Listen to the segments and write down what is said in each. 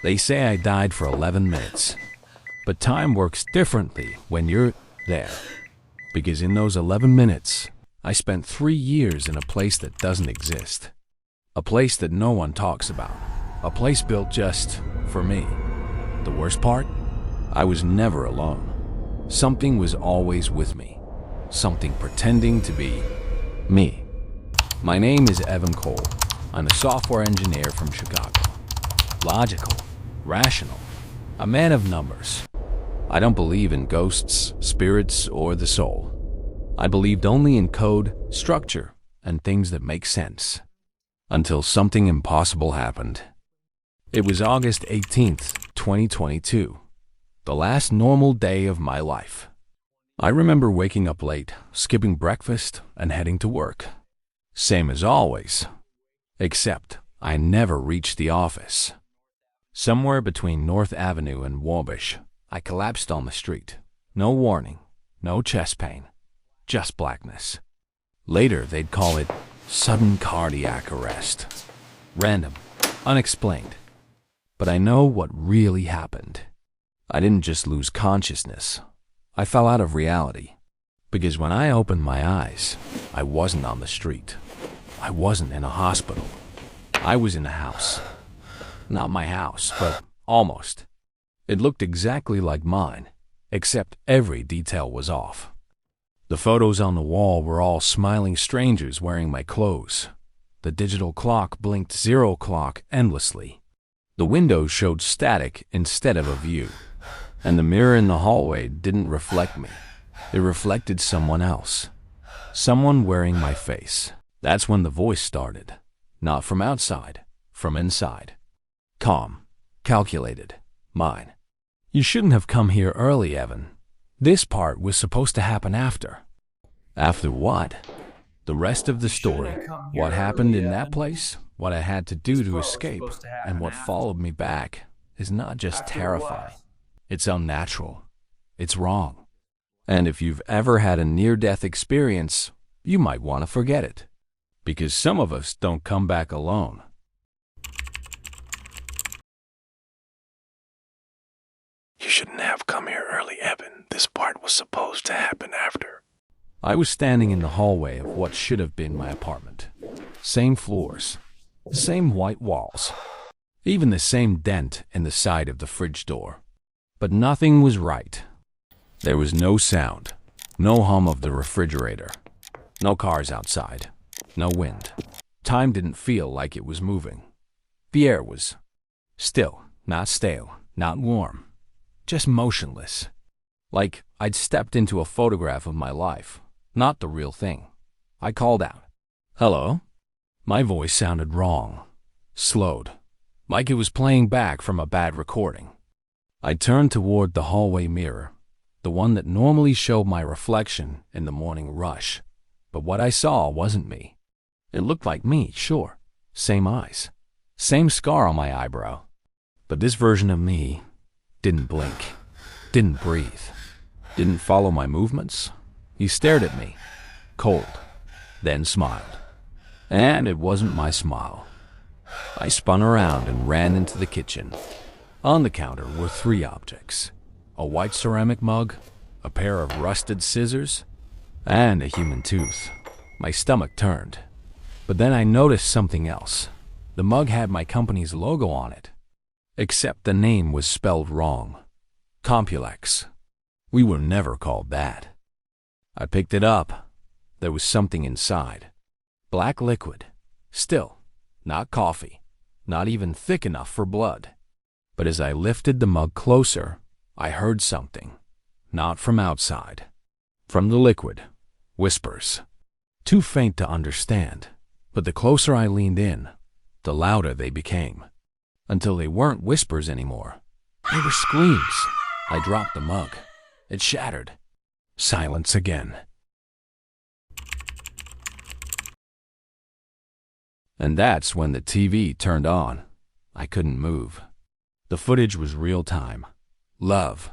They say I died for 11 minutes. But time works differently when you're there. Because in those 11 minutes, I spent 3 years in a place that doesn't exist. A place that no one talks about. A place built just for me. The worst part? I was never alone. Something was always with me. Something pretending to be me. My name is Evan Cole. I'm a software engineer from Chicago. Logical, rational, a man of numbers. I don't believe in ghosts, spirits, or the soul. I believed only in code, structure, and things that make sense. Until something impossible happened. It was August 18th, 2022. The last normal day of my life. I remember waking up late, skipping breakfast, and heading to work. Same as always. Except I never reached the office. Somewhere between North Avenue and Wabash, I collapsed on the street. No warning, no chest pain, just blackness. Later, they'd call it sudden cardiac arrest. Random, unexplained. But I know what really happened. I didn't just lose consciousness. I fell out of reality. Because when I opened my eyes, I wasn't on the street. I wasn't in a hospital. I was in a house. Not my house, but almost. It looked exactly like mine, except every detail was off. The photos on the wall were all smiling strangers wearing my clothes. The digital clock blinked 0 o'clock endlessly. The windows showed static instead of a view. And the mirror in the hallway didn't reflect me. It reflected someone else. Someone wearing my face. That's when the voice started. Not from outside, from inside. Calm, calculated, mine. You shouldn't have come here early, Evan. This part was supposed to happen after. After what? The rest of the story, what happened in that place, what I had to do to escape, and what followed me back, is not just terrifying. It's unnatural. It's wrong. And if you've ever had a near-death experience, you might want to forget it. Because some of us don't come back alone. You shouldn't have come here early, Evan. This part was supposed to happen after. I was standing in the hallway of what should have been my apartment. Same floors, same white walls, even the same dent in the side of the fridge door. But nothing was right. There was no sound, no hum of the refrigerator, no cars outside, no wind. Time didn't feel like it was moving. The air was still, not stale, not warm. Just motionless. Like I'd stepped into a photograph of my life, not the real thing. I called out, "Hello?" My voice sounded wrong, slowed, like it was playing back from a bad recording. I turned toward the hallway mirror, the one that normally showed my reflection in the morning rush. But what I saw wasn't me. It looked like me, sure. Same eyes, same scar on my eyebrow. But this version of me didn't blink, didn't breathe, didn't follow my movements. He stared at me, cold, then smiled. And it wasn't my smile. I spun around and ran into the kitchen. On the counter were 3 objects: a white ceramic mug, a pair of rusted scissors, and a human tooth. My stomach turned. But then I noticed something else. The mug had my company's logo on it. Except the name was spelled wrong. Compulex. We were never called that. I picked it up. There was something inside. Black liquid. Still, not coffee. Not even thick enough for blood. But as I lifted the mug closer, I heard something. Not from outside. From the liquid. Whispers. Too faint to understand. But the closer I leaned in, the louder they became. Until they weren't whispers anymore. They were screams. I dropped the mug. It shattered. Silence again. And that's when the TV turned on. I couldn't move. The footage was real time. Love.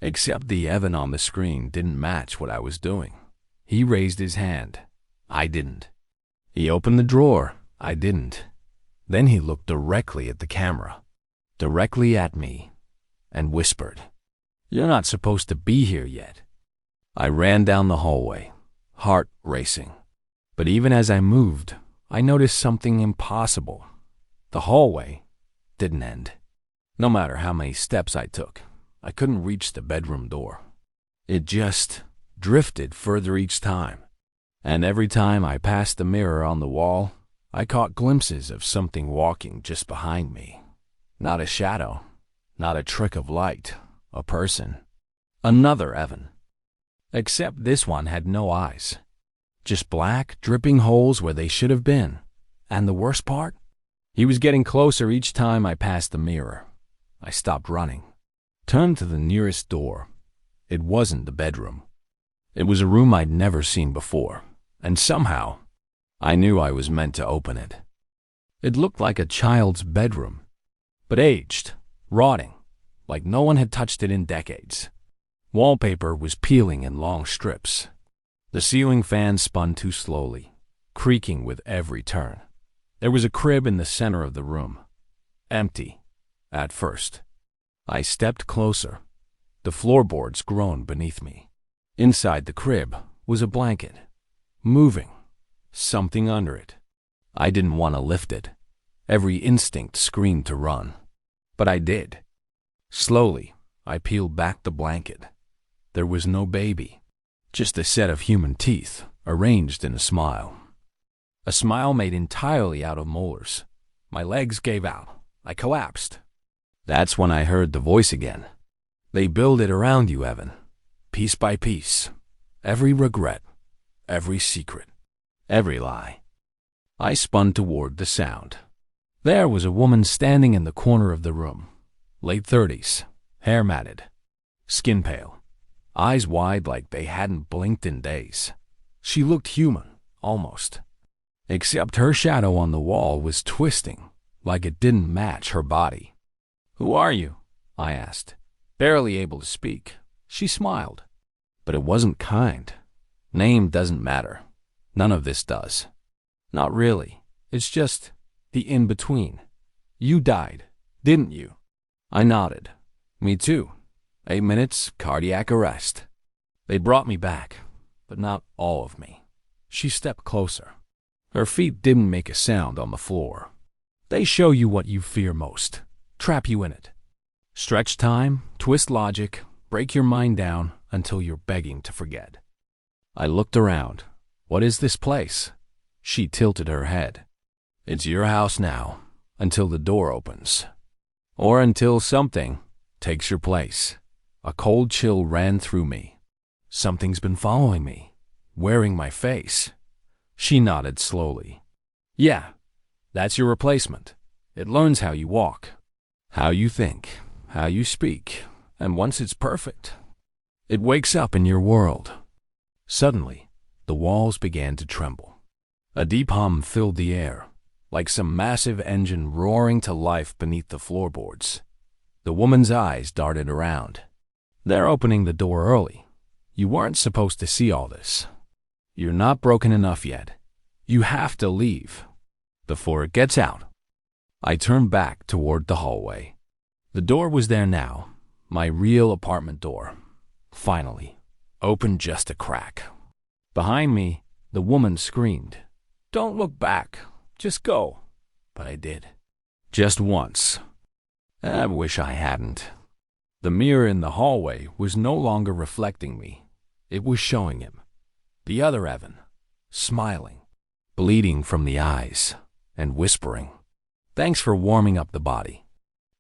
Except the Evan on the screen didn't match what I was doing. He raised his hand. I didn't. He opened the drawer. I didn't. Then he looked directly at the camera. directly at me and whispered, "You're not supposed to be here yet." I ran down the hallway, heart racing. But even as I moved, I noticed something impossible. The hallway didn't end. No matter how many steps I took, I couldn't reach the bedroom door. It just drifted further each time. And every time I passed the mirror on the wall, I caught glimpses of something walking just behind me. Not a shadow, not a trick of light, a person. Another Evan. Except this one had no eyes. Just black, dripping holes where they should have been. And the worst part? He was getting closer each time I passed the mirror. I stopped running, turned to the nearest door. It wasn't the bedroom. It was a room I'd never seen before, and somehow, I knew I was meant to open it. It looked like a child's bedroom, but aged, rotting, like no one had touched it in decades. Wallpaper was peeling in long strips. The ceiling fan spun too slowly, creaking with every turn. There was a crib in the center of the room, empty, at first. I stepped closer. The floorboards groaned beneath me. Inside the crib was a blanket, moving, something under it. I didn't want to lift it. Every instinct screamed to run. But I did. Slowly, I peeled back the blanket. There was no baby, just a set of human teeth arranged in a smile. A smile made entirely out of molars. My legs gave out. I collapsed. That's when I heard the voice again. They build it around you, Evan, piece by piece. Every regret, every secret, every lie. I spun toward the sound. There was a woman standing in the corner of the room, late 30s, hair matted, skin pale, eyes wide like they hadn't blinked in days. She looked human, almost, except her shadow on the wall was twisting like it didn't match her body. "Who are you?" I asked. Barely able to speak, she smiled. But it wasn't kind. Name doesn't matter. None of this does. Not really. It's just the in-between. You died, didn't you? I nodded. Me too. 8 minutes, cardiac arrest. They brought me back, but not all of me. She stepped closer. Her feet didn't make a sound on the floor. They show you what you fear most. Trap you in it. Stretch time, twist logic, break your mind down until you're begging to forget. I looked around. What is this place? She tilted her head. It's your house now, until the door opens. Or until something takes your place. A cold chill ran through me. Something's been following me, wearing my face. She nodded slowly. Yeah, that's your replacement. It learns how you walk, how you think, how you speak, and once it's perfect, it wakes up in your world. Suddenly, the walls began to tremble. A deep hum filled the air, like some massive engine roaring to life beneath the floorboards. The woman's eyes darted around. They're opening the door early. You weren't supposed to see all this. You're not broken enough yet. You have to leave before it gets out. I turned back toward the hallway. The door was there now, my real apartment door. Finally, opened just a crack. Behind me, the woman screamed, "Don't look back, just go." But I did. Just once. I wish I hadn't. The mirror in the hallway was no longer reflecting me. It was showing him. The other Evan, smiling, bleeding from the eyes, and whispering, "Thanks for warming up the body."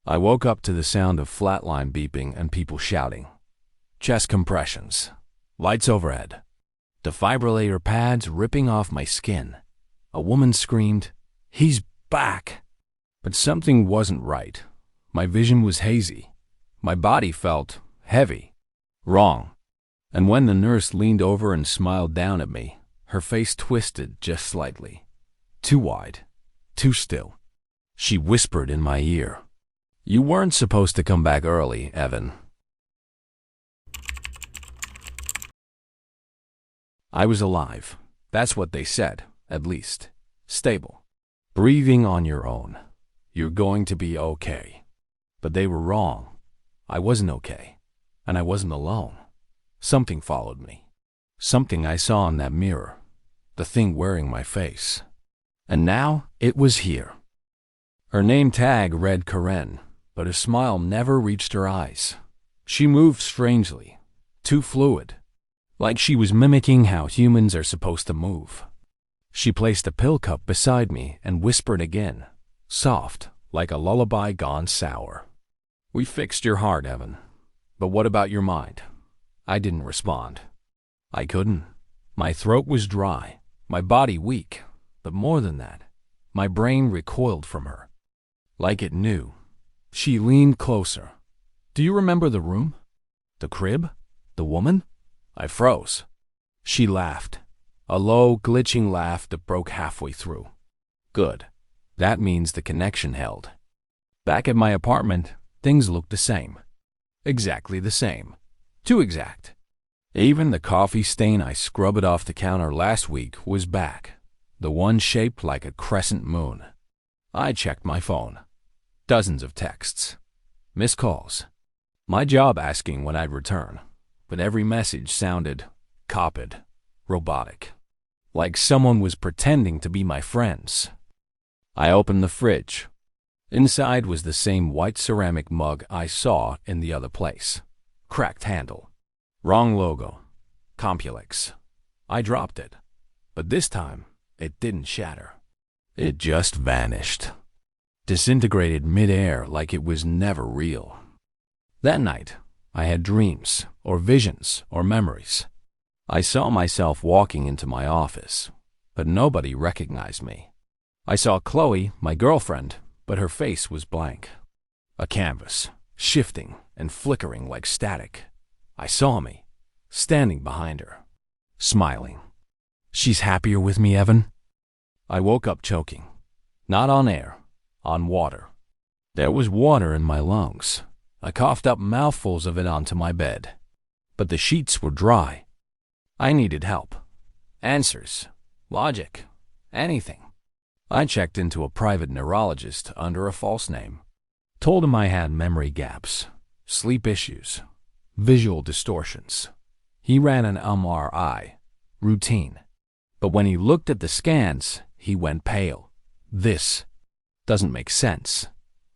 I woke up to the sound of flatline beeping and people shouting. Chest compressions, lights overhead, defibrillator pads ripping off my skin. A woman screamed, "He's back!" But something wasn't right. My vision was hazy. My body felt heavy, wrong. And when the nurse leaned over and smiled down at me, her face twisted just slightly. Too wide, too still. She whispered in my ear, "You weren't supposed to come back early, Evan." I was alive. That's what they said, at least. Stable. Breathing on your own. You're going to be okay. But they were wrong. I wasn't okay. And I wasn't alone. Something followed me. Something I saw in that mirror. The thing wearing my face. And now it was here. Her name tag read Karen, but her smile never reached her eyes. She moved strangely, too fluid, like she was mimicking how humans are supposed to move. She placed a pill cup beside me and whispered again, soft, like a lullaby gone sour. "We fixed your heart, Evan. But what about your mind?" I didn't respond. I couldn't. My throat was dry, my body weak, but more than that, my brain recoiled from her. Like it knew. She leaned closer. "Do you remember the room? The crib? The woman?" I froze. She laughed, a low, glitching laugh that broke halfway through. Good. That means the connection held. Back at my apartment, things looked the same. Exactly the same. Too exact. Even the coffee stain I scrubbed off the counter last week was back, the one shaped like a crescent moon. I checked my phone. Dozens of texts. Missed calls. My job asking when I'd return, but every message sounded copied, robotic, like someone was pretending to be my friends. I opened the fridge. Inside was the same white ceramic mug I saw in the other place. Cracked handle. Wrong logo. Complex. I dropped it, but this time it didn't shatter. It just vanished. Disintegrated mid-air like it was never real. That night, I had dreams, or visions, or memories. I saw myself walking into my office, but nobody recognized me. I saw Chloe, my girlfriend, but her face was blank. A canvas, shifting and flickering like static. I saw me, standing behind her, smiling. "She's happier with me, Evan?" I woke up choking. Not on air, on water. There was water in my lungs. I coughed up mouthfuls of it onto my bed. But the sheets were dry. I needed help. Answers. Logic. Anything. I checked into a private neurologist under a false name. Told him I had memory gaps, sleep issues, visual distortions. He ran an MRI. Routine. But when he looked at the scans, he went pale. "This doesn't make sense."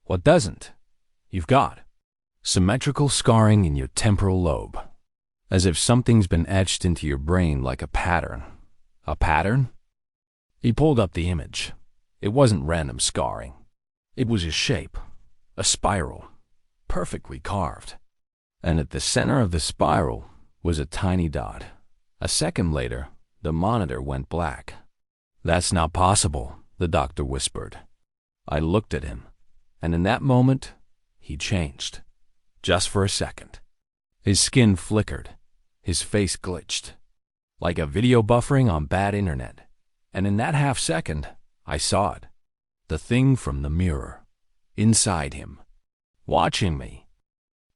"What doesn't?" "You've got symmetrical scarring in your temporal lobe, as if something's been etched into your brain like a pattern." "A pattern?" He pulled up the image. It wasn't random scarring. It was a shape, a spiral, perfectly carved. And at the center of the spiral was a tiny dot. A second later, the monitor went black. "That's not possible," the doctor whispered. I looked at him, and in that moment, he changed. Just for a second. His skin flickered. His face glitched. Like a video buffering on bad internet. And in that half second, I saw it. The thing from the mirror. Inside him. Watching me.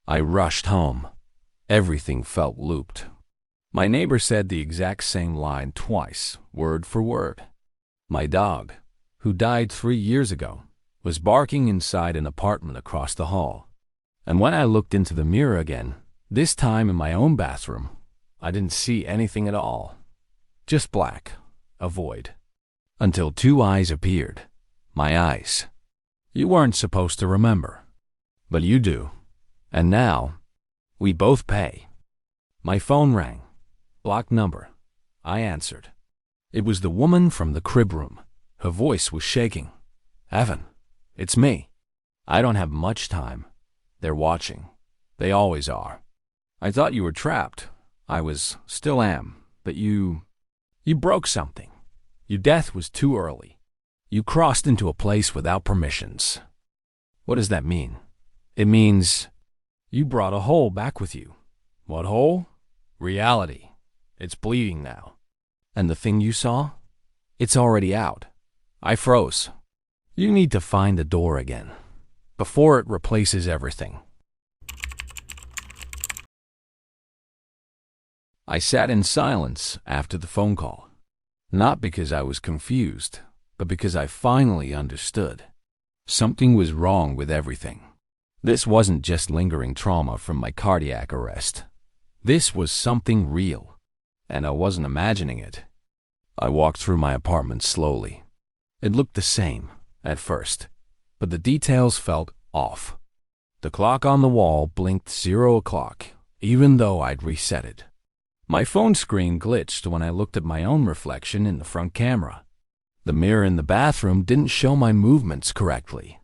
I rushed home. Everything felt looped. My neighbor said the exact same line twice, word for word. My dog, who died 3 years ago, was barking inside an apartment across the hall. And when I looked into the mirror again, this time in my own bathroom, I didn't see anything at all. Just black, a void. Until 2 eyes appeared. My eyes. You weren't supposed to remember. But you do. And now, we both pay. My phone rang. Blocked number. I answered. It was the woman from the crib room. Her voice was shaking. "Evan, it's me. I don't have much time. They're watching. They always are. I thought you were trapped. Still am. But you broke something. Your death was too early. You crossed into a place without permissions." "What does that mean?" "It means you brought a hole back with you." "What hole?" "Reality. It's bleeding now." "And the thing you saw? It's already out." I froze. "You need to find the door again, before it replaces everything." I sat in silence after the phone call. Not because I was confused, but because I finally understood. Something was wrong with everything. This wasn't just lingering trauma from my cardiac arrest. This was something real, and I wasn't imagining it. I walked through my apartment slowly. It looked the same at first, but the details felt off. The clock on the wall blinked 0 o'clock, even though I'd reset it. My phone screen glitched when I looked at my own reflection in the front camera. The mirror in the bathroom didn't show my movements correctly.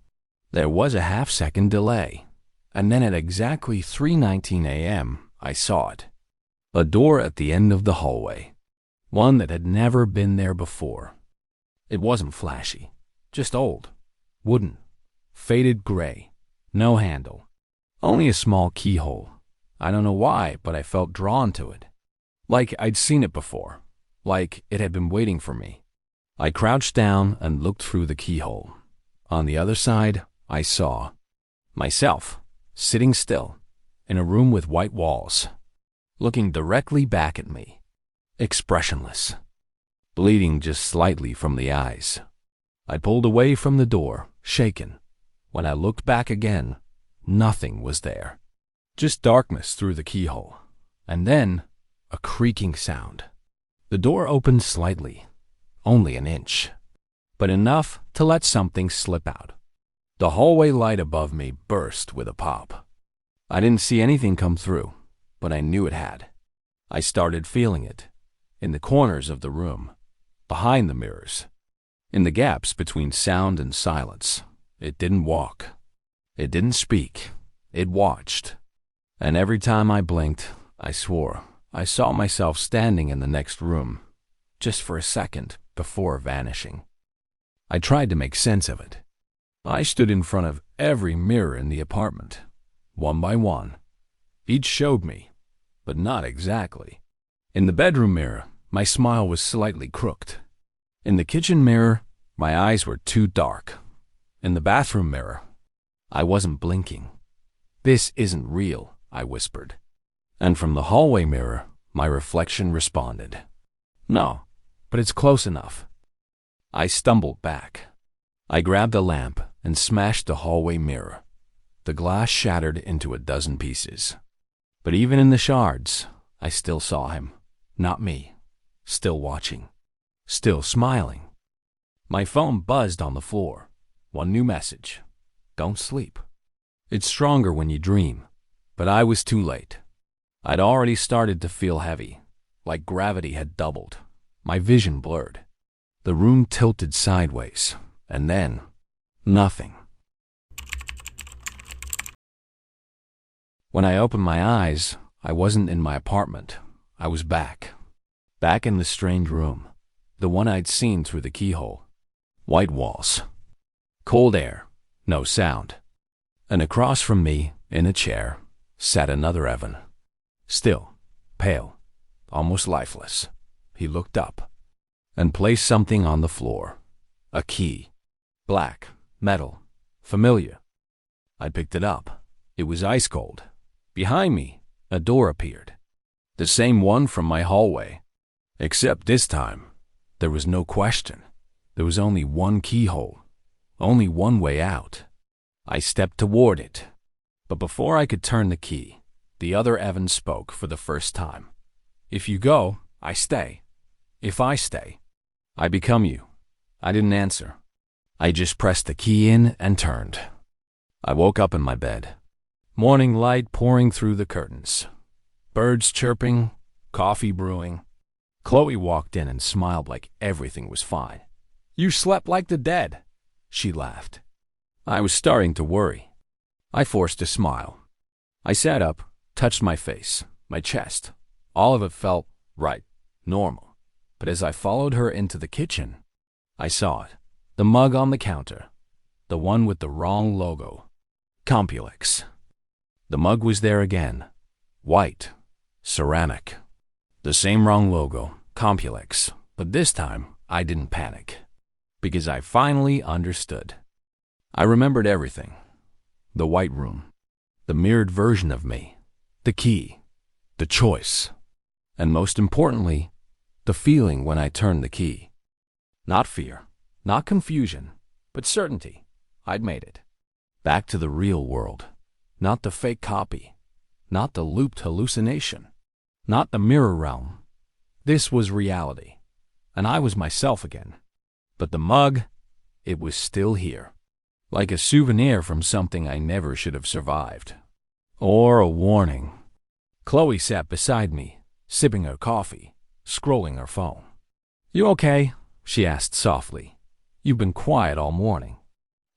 There was a half-second delay, and then at exactly 3:19 a.m., I saw it. A door at the end of the hallway, one that had never been there before. It wasn't flashy, just old, wooden, faded gray, no handle, only a small keyhole. I don't know why, but I felt drawn to it. Like I'd seen it before, like it had been waiting for me. I crouched down and looked through the keyhole. On the other side, I saw myself, sitting still, in a room with white walls, looking directly back at me, expressionless, bleeding just slightly from the eyes. I pulled away from the door, shaken. When I looked back again, nothing was there. Just darkness through the keyhole. And then, a creaking sound. The door opened slightly, only an inch, but enough to let something slip out. The hallway light above me burst with a pop. I didn't see anything come through, but I knew it had. I started feeling it, in the corners of the room, behind the mirrors, in the gaps between sound and silence. It didn't walk. It didn't speak. It watched. And every time I blinked, I swore I saw myself standing in the next room, just for a second before vanishing. I tried to make sense of it. I stood in front of every mirror in the apartment, one by one. Each showed me, but not exactly. In the bedroom mirror, my smile was slightly crooked. In the kitchen mirror, my eyes were too dark. In the bathroom mirror, I wasn't blinking. "This isn't real," I whispered. And from the hallway mirror, my reflection responded, "No, but it's close enough." I stumbled back. I grabbed a lamp and smashed the hallway mirror. The glass shattered into a dozen pieces. But even in the shards, I still saw him, not me, still watching, still smiling. My phone buzzed on the floor. One new message: "Don't sleep. It's stronger when you dream." But I was too late. I'd already started to feel heavy, like gravity had doubled. My vision blurred. The room tilted sideways, and then, nothing. When I opened my eyes, I wasn't in my apartment. I was back in the strange room, the one I'd seen through the keyhole. White walls, cold air, no sound. And across from me, in a chair, sat another Evan. Still, pale, almost lifeless. He looked up and placed something on the floor. A key. Black, metal, familiar. I picked it up. It was ice cold. Behind me, a door appeared. The same one from my hallway. Except this time, there was no question. There was only one keyhole. Only one way out. I stepped toward it. But before I could turn the key, the other Evan spoke for the first time. "If you go, I stay. If I stay, I become you." I didn't answer. I just pressed the key in and turned. I woke up in my bed. Morning light pouring through the curtains. Birds chirping, coffee brewing. Chloe walked in and smiled like everything was fine. "You slept like the dead," she laughed. I was starting to worry. I forced a smile. I sat up, touched my face, my chest. All of it felt right, normal. But as I followed her into the kitchen, I saw it. The mug on the counter. The one with the wrong logo. Complex. The mug was there again. White. Ceramic. The same wrong logo. Complex. But this time, I didn't panic. Because I finally understood. I remembered everything. The white room. The mirrored version of me. The key. The choice. And most importantly, the feeling when I turned the key. Not fear, not confusion, but certainty. I'd made it. Back to the real world. Not the fake copy. Not the looped hallucination. Not the mirror realm. This was reality, and I was myself again. But the mug, it was still here. Like a souvenir from something I never should have survived. Or a warning. Chloe sat beside me, sipping her coffee, scrolling her phone. "You okay?" she asked softly. "You've been quiet all morning."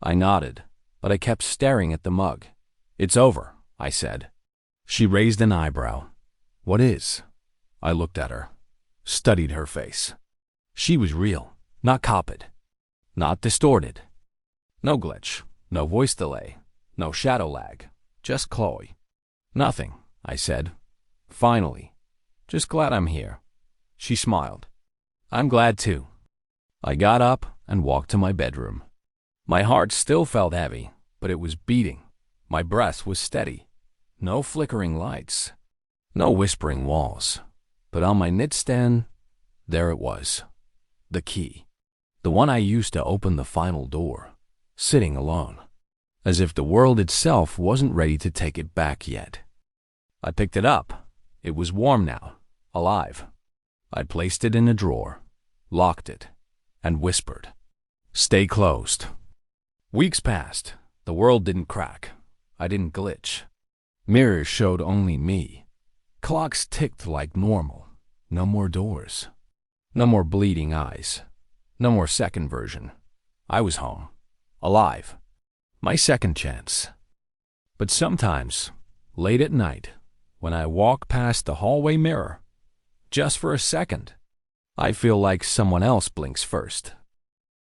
I nodded, but I kept staring at the mug. "It's over," I said. She raised an eyebrow. "What is?" I looked at her, studied her face. She was real, not copied, not distorted. No glitch, no voice delay, no shadow lag, just Chloe. "Nothing," I said. "Finally. Just glad I'm here." She smiled. "I'm glad too." I got up and walked to my bedroom. My heart still felt heavy, but it was beating. My breath was steady. No flickering lights. No whispering walls. But on my nightstand, there it was. The key. The one I used to open the final door. Sitting alone. As if the world itself wasn't ready to take it back yet. I picked it up. It was warm now. Alive. I placed it in a drawer. Locked it. And whispered, "Stay closed." Weeks passed. The world didn't crack. I didn't glitch. Mirrors showed only me. Clocks ticked like normal. No more doors. No more bleeding eyes. No more second version. I was home. Alive. My second chance. But sometimes, late at night, when I walk past the hallway mirror, just for a second, I feel like someone else blinks first.